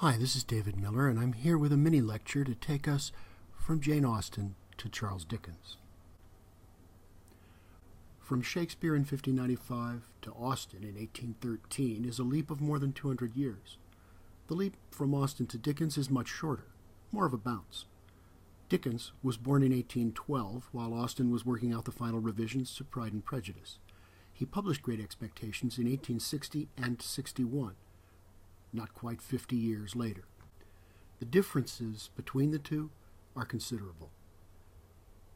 Hi, this is David Miller, and I'm here with a mini lecture to take us from Jane Austen to Charles Dickens. From Shakespeare in 1595 to Austen in 1813 is a leap of more than 200 years. The leap from Austen to Dickens is much shorter, more of a bounce. Dickens was born in 1812, while Austen was working out the final revisions to Pride and Prejudice. He published Great Expectations in 1860 and 61. Not quite 50 years later. The differences between the two are considerable.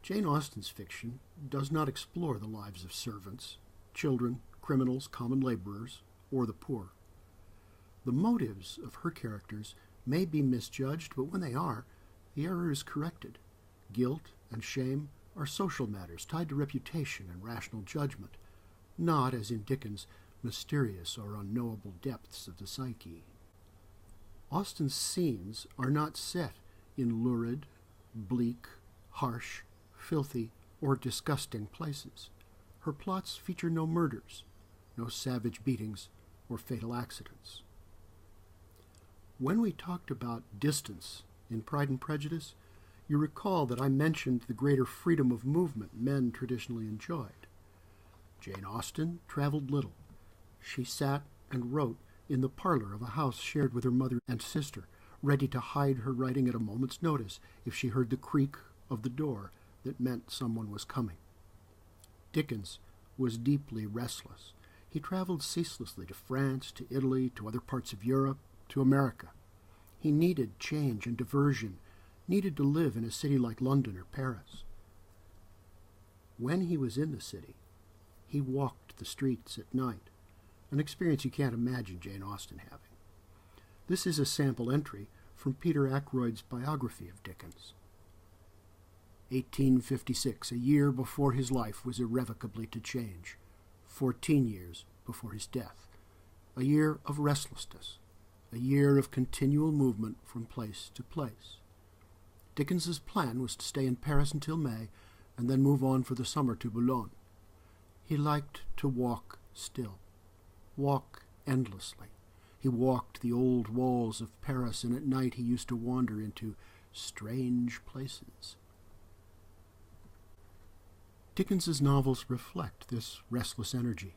Jane Austen's fiction does not explore the lives of servants, children, criminals, common laborers, or the poor. The motives of her characters may be misjudged, but when they are, the error is corrected. Guilt and shame are social matters tied to reputation and rational judgment, not, as in Dickens, mysterious or unknowable depths of the psyche. Austen's scenes are not set in lurid, bleak, harsh, filthy, or disgusting places. Her plots feature no murders, no savage beatings, or fatal accidents. When we talked about distance in Pride and Prejudice, you recall that I mentioned the greater freedom of movement men traditionally enjoyed. Jane Austen traveled little. She sat and wrote in the parlor of a house shared with her mother and sister, ready to hide her writing at a moment's notice if she heard the creak of the door that meant someone was coming. Dickens was deeply restless. He traveled ceaselessly to France, to Italy, to other parts of Europe, to America. He needed change and diversion, needed to live in a city like London or Paris. When he was in the city, he walked the streets at night, an experience you can't imagine Jane Austen having. This is a sample entry from Peter Ackroyd's biography of Dickens. 1856, a year before his life was irrevocably to change, 14 years before his death, a year of restlessness, a year of continual movement from place to place. Dickens's plan was to stay in Paris until May and then move on for the summer to Boulogne. He liked to walk still. Walk endlessly. He walked the old walls of Paris, and at night he used to wander into strange places. Dickens's novels reflect this restless energy.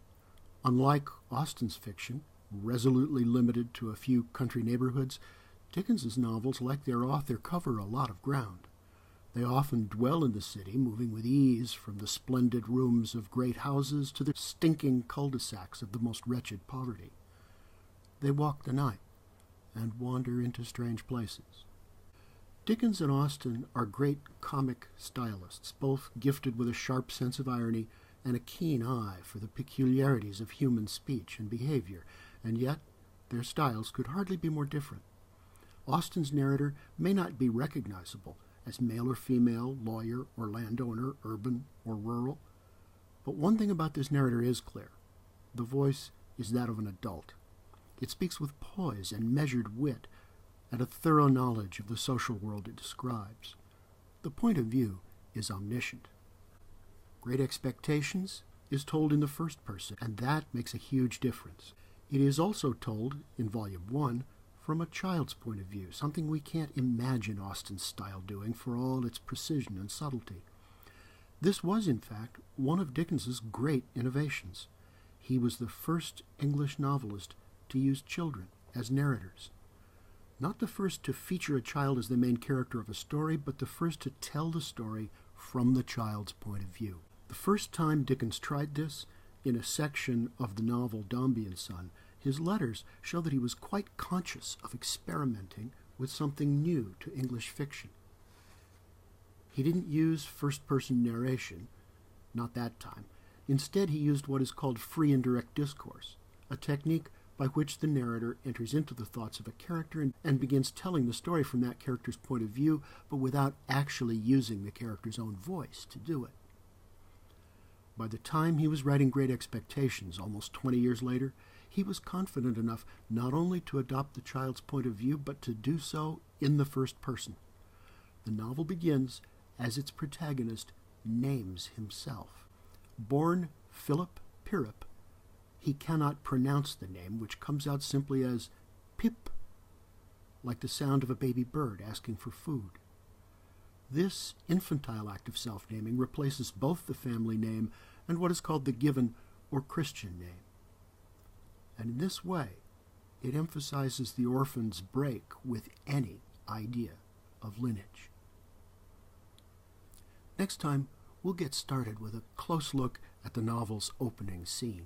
Unlike Austen's fiction, resolutely limited to a few country neighborhoods, Dickens's novels, like their author, cover a lot of ground. They often dwell in the city, moving with ease from the splendid rooms of great houses to the stinking cul-de-sacs of the most wretched poverty. They walk the night and wander into strange places. Dickens and Austen are great comic stylists, both gifted with a sharp sense of irony and a keen eye for the peculiarities of human speech and behavior, and yet their styles could hardly be more different. Austen's narrator may not be recognizable as male or female, lawyer or landowner, urban or rural. But one thing about this narrator is clear. The voice is that of an adult. It speaks with poise and measured wit, and a thorough knowledge of the social world it describes. The point of view is omniscient. Great Expectations is told in the first person, and that makes a huge difference. It is also told, in Volume 1, from a child's point of view, something we can't imagine Austen's style doing for all its precision and subtlety. This was, in fact, one of Dickens's great innovations. He was the first English novelist to use children as narrators. Not the first to feature a child as the main character of a story, but the first to tell the story from the child's point of view. The first time Dickens tried this, in a section of the novel Dombey and Son, his letters show that he was quite conscious of experimenting with something new to English fiction. He didn't use first-person narration, not that time. Instead, he used what is called free and direct discourse, a technique by which the narrator enters into the thoughts of a character and begins telling the story from that character's point of view, but without actually using the character's own voice to do it. By the time he was writing Great Expectations, almost 20 years later, he was confident enough not only to adopt the child's point of view, but to do so in the first person. The novel begins as its protagonist names himself. Born Philip Pirrip, he cannot pronounce the name, which comes out simply as Pip. like the sound of a baby bird asking for food. This infantile act of self-naming replaces both the family name and what is called the given or Christian name. And in this way, it emphasizes the orphan's break with any idea of lineage. Next time, we'll get started with a close look at the novel's opening scene.